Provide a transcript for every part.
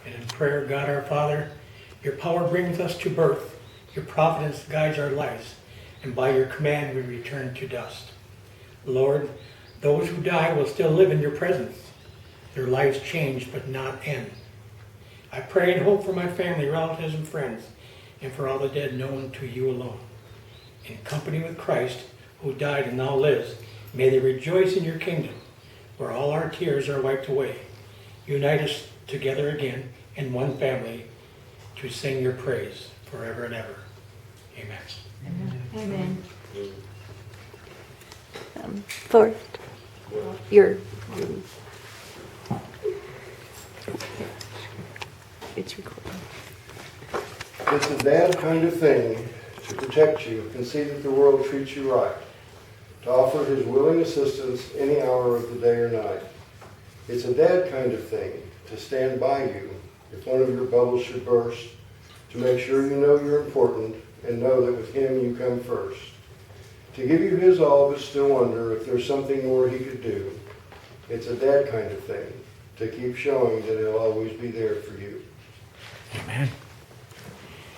And in prayer, God our Father, your power brings us to birth, your providence guides our lives, and by your command we return to dust. Lord, those who die will still live in your presence. Their lives change but not end. I pray and hope for my family, relatives, and friends, and for all the dead known to you alone. In company with Christ, who died and now lives, may they rejoice in your kingdom, where all our tears are wiped away. Unite us together again in one family to sing your praise forever and ever. Amen. Amen. Forrest, your it's recording. It's a dad kind of thing to protect you and see that the world treats you right, to offer his willing assistance any hour of the day or night. It's a dad kind of thing to stand by you if one of your bubbles should burst, to make sure you know you're important and know that with him you come first. To give you his all but still wonder if there's something more he could do. It's a dad kind of thing to keep showing that he'll always be there for you. Amen.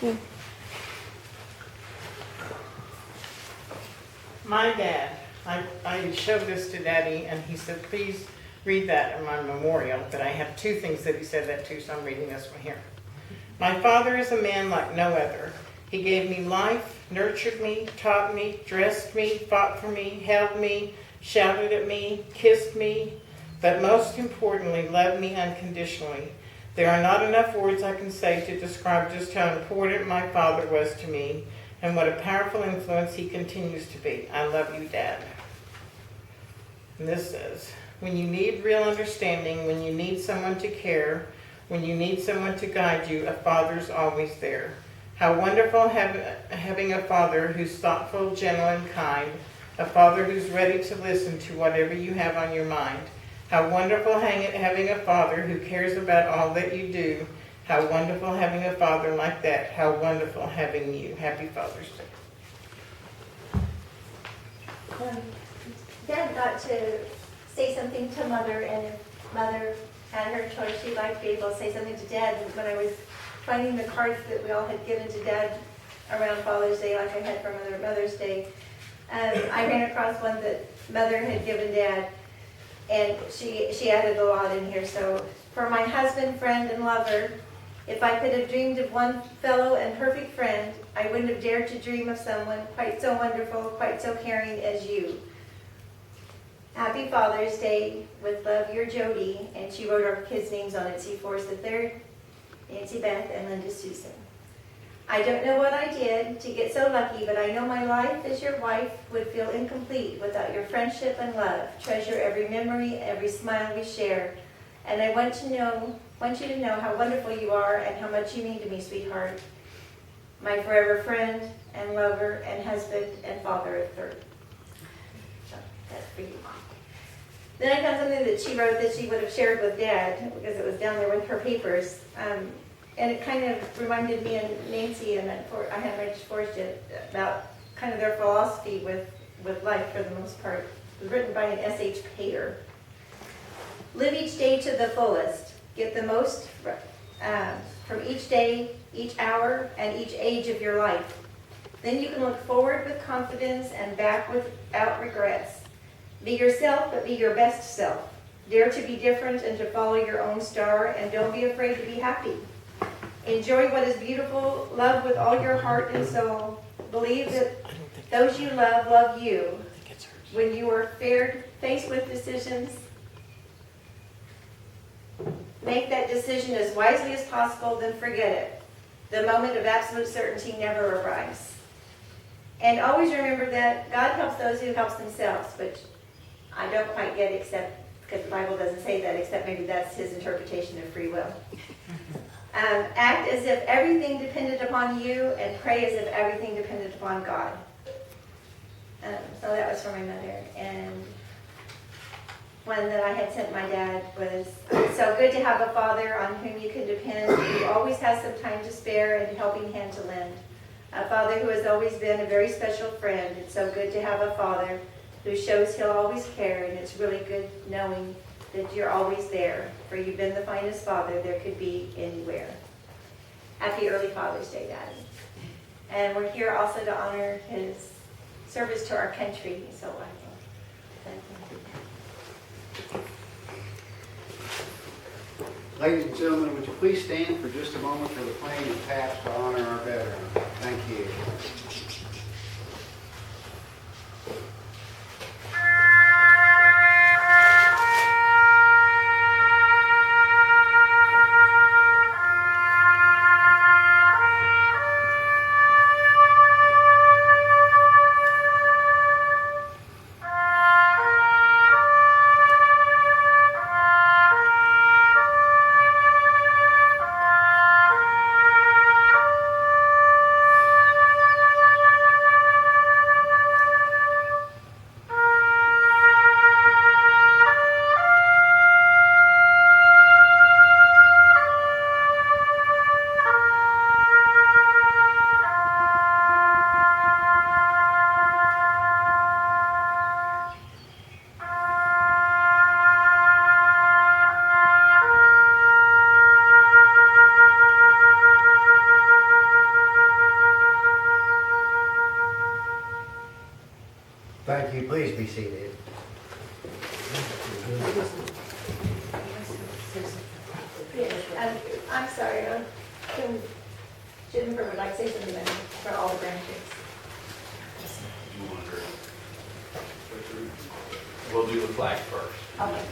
Yeah. My dad, I showed this to Daddy, and he said, please read that in my memorial. But I have two things that he said that to, so I'm reading this one here. My father is a man like no other. He gave me life, nurtured me, taught me, dressed me, fought for me, held me, shouted at me, kissed me, but most importantly, loved me unconditionally. There are not enough words I can say to describe just how important my father was to me and what a powerful influence he continues to be. I love you, Dad. And this says, when you need real understanding, when you need someone to care, when you need someone to guide you, a father's always there. How wonderful having a father who's thoughtful, gentle, and kind, a father who's ready to listen to whatever you have on your mind. How wonderful having a father who cares about all that you do. How wonderful having a father like that. How wonderful having you. Happy Father's Day. Dad got to say something to Mother, and if Mother had her choice, she'd like to be able to say something to Dad. And when I was finding the cards that we all had given to Dad around Father's Day, like I had for Mother's Day, I ran across one that Mother had given Dad, and she added a lot in here. So, for my husband, friend, and lover, if I could have dreamed of one fellow and perfect friend, I wouldn't have dared to dream of someone quite so wonderful, quite so caring as you. Happy Father's Day. With love, your Jody. And she wrote our kids' names on it. C. Forrest III, Nancy Beth, and Linda Susan. I don't know what I did to get so lucky, but I know my life as your wife would feel incomplete without your friendship and love. Treasure every memory, every smile we share. And I want you to know how wonderful you are and how much you mean to me, sweetheart. My forever friend and lover and husband and father of third. So that's for you. Then I found something that she wrote that she would have shared with Dad because it was down there with her papers. And it kind of reminded me and Nancy, and I hadn't read Forrest yet, about kind of their philosophy with life for the most part. It was written by an S.H. Pater. Live each day to the fullest. Get the most from each day, each hour, and each age of your life. Then you can look forward with confidence and back without regrets. Be yourself, but be your best self. Dare to be different and to follow your own star, and don't be afraid to be happy. Enjoy what is beautiful. Love with all your heart and soul. Believe that those you love you. When you are faced with decisions, make that decision as wisely as possible, then forget it. The moment of absolute certainty never arrives. And always remember that God helps those who help themselves, which I don't quite get, except because the Bible doesn't say that, except maybe that's his interpretation of free will. Act as if everything depended upon you, and pray as if everything depended upon God. So that was for my mother. And one that I had sent my dad was, so good to have a father on whom you can depend, who always has some time to spare and a helping hand to lend. A father who has always been a very special friend. It's so good to have a father who shows he'll always care, and it's really good knowing that you're always there, for you've been the finest father there could be anywhere. Happy early Father's Day, Daddy. And we're here also to honor his service to our country, so I thank him. Ladies and gentlemen, would you please stand for just a moment for the playing of taps to honor our veteran? Thank you. Thank you. Please be seated. I'm sorry, Jennifer would like to say something for all the grandkids. We'll do the flag first. Okay.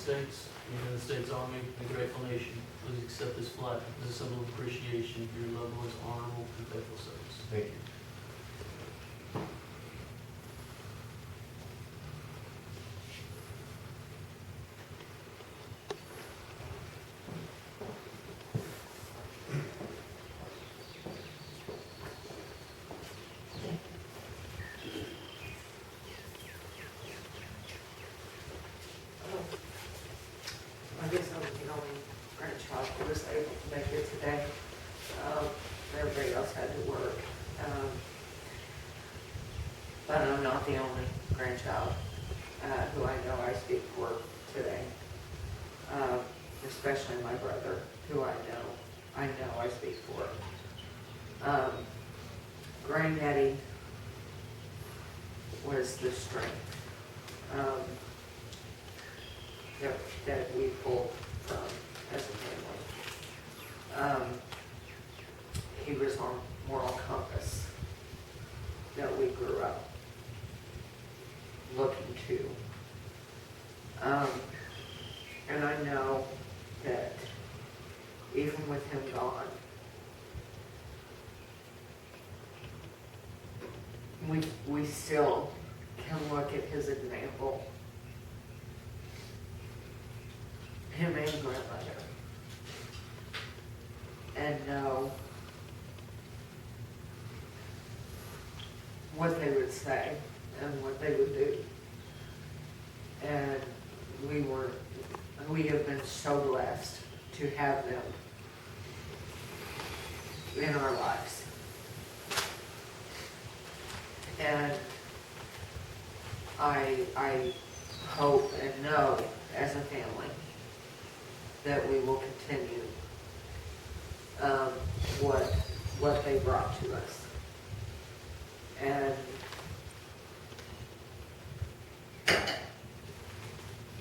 States, United States Army, the grateful nation, please accept this flag as a symbol of appreciation for your loved one's honorable and faithful service. Thank you. who I know I speak for. Granddaddy was the strength that we pulled from as a family. He was our moral compass that we grew up looking to. And I know that even with him gone, we still can look at his example, him and grandmother, and know what they would say and what they would do. And we have been so blessed to have them in our lives. And I hope and know as a family that we will continue what they brought to us. And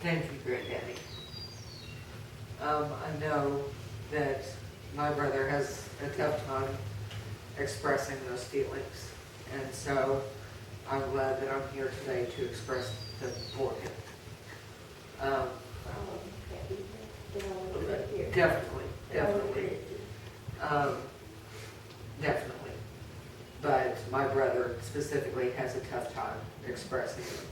thank you, Granddaddy. I know that my brother has a tough time expressing those feelings, and so I'm glad that I'm here today to express them for him. Definitely. Definitely. But my brother specifically has a tough time expressing them.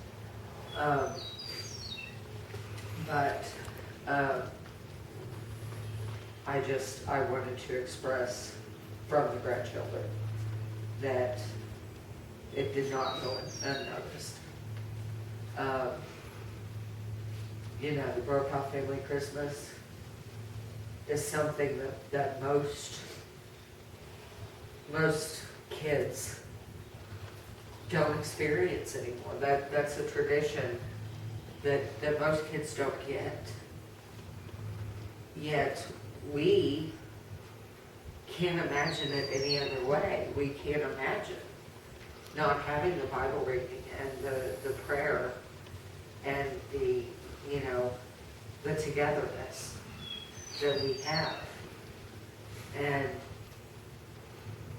I wanted to express from the grandchildren that it did not go unnoticed. The Brokaw family Christmas is something that most kids don't experience anymore. That's a tradition that most kids don't get. Yet we can't imagine it any other way. We can't imagine not having the Bible reading and the prayer and the togetherness that we have. And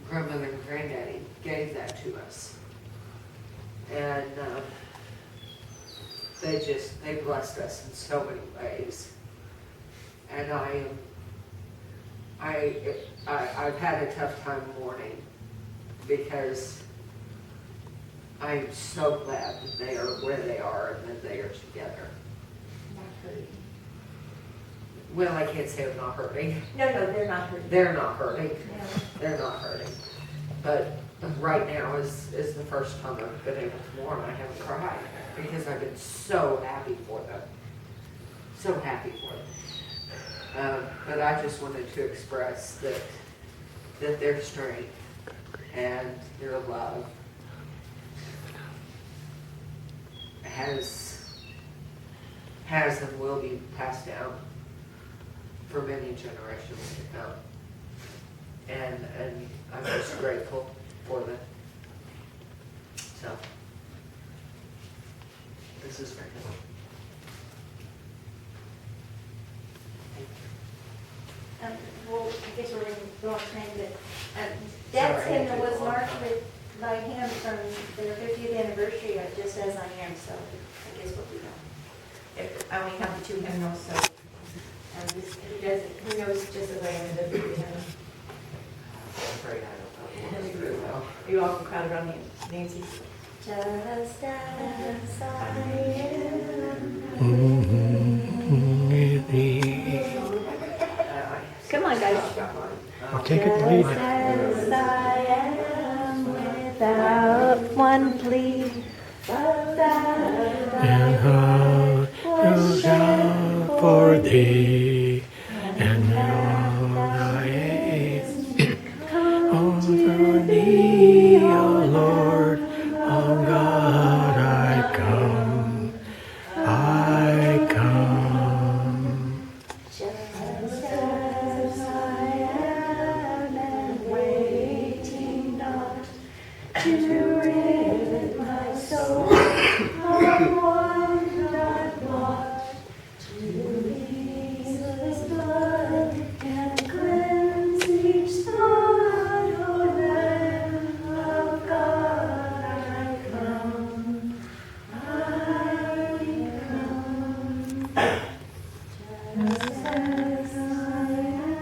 grandmother and granddaddy gave that to us. And they blessed us in so many ways. And I've had a tough time mourning because I'm so glad that they are where they are and that they are together. Not hurting. Well, I can't say I'm not hurting. No, they're not hurting. They're not hurting. No. They're not hurting. But right now is the first time I've been able to mourn. I haven't cried because I've been so happy for them. So happy for them. But I just wanted to express that their strength and their love has and will be passed down for many generations to come. And I'm just grateful for them. So, this is for him. Well, I guess we're going to go on saying that Dad's Sorry, I hymn was took a long marked time. by him from their 50th anniversary, just as I am, so I guess what we know. I only have the two hymnals, so who knows just as I am the 50th hymnal. I'm afraid I don't know very well. You all can crowd around Nancy. Just as I Come on, guys. I'll take it and lead. Just as I am without one plea, but that And how goes out for thee, and all I am for thee, O Lord, O God, I come, I come. just as to rid my soul of one I've lost, to Jesus' blood and cleanse each thought, O Lamb of God, I come, just as I am.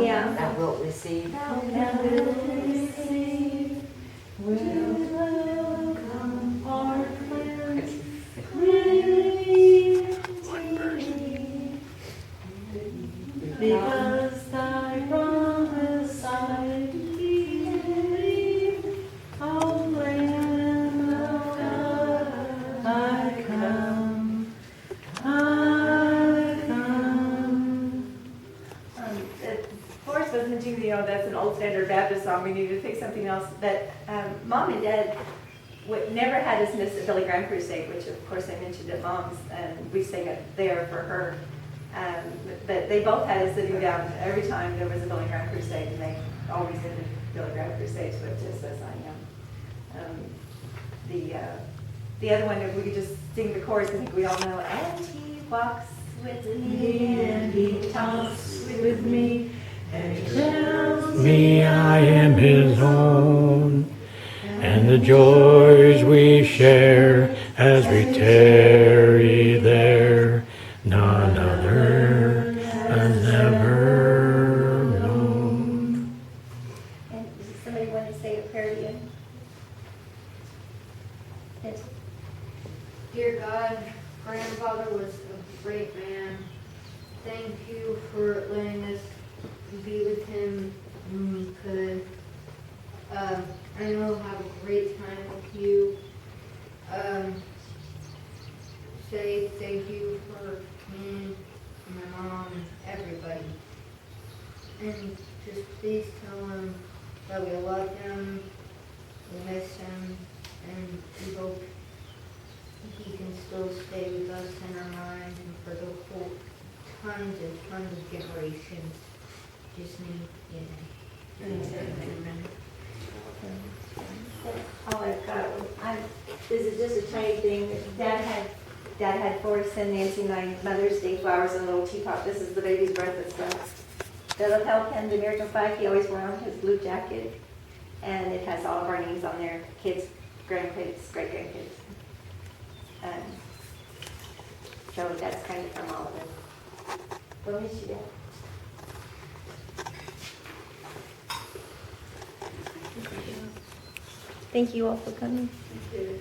Yeah. Thou wilt receive. And will receive, will come, our cleanse, clean to me. Because thy promise I believe, O Lamb of God, I come, I come. Forrest doesn't do, that's an old standard Baptist song, we need to pick something else, but Mom and Dad never had us miss a Billy Graham crusade, which of course I mentioned at Mom's, and we sang it there for her. But they both had us sitting down every time there was a Billy Graham crusade, and they always ended Billy Graham crusades with Just As I Am. The other one, if we could just sing the chorus, I think we all know, and he walks with me, and he talks with me, and he tells Me, I am his own, and the joys we share as we tarry there, none other has ever known. And does somebody want to say a prayer to him? Yes. Dear God, grandfather was a great man. Thank you for letting us be with him when we could. I know we'll have a great time with you. Say thank you for me, my mom, and everybody. And just please tell him that we love him, we miss him, and we hope he can still stay with us in our minds and for the whole tons of generations. Just need, Amen. All I've got, this is just a tiny thing. Dad had Forrest send Nancy and I Mother's Day flowers in a little teapot. This is the baby's birthday stuff. The lapel pin, the miracle flag, he always wore on his blue jacket. And it has all of our names on there, kids, grandkids, great-grandkids. So that's kind of from all of us. We'll miss you, Dad. Thank you all for coming. Thank you.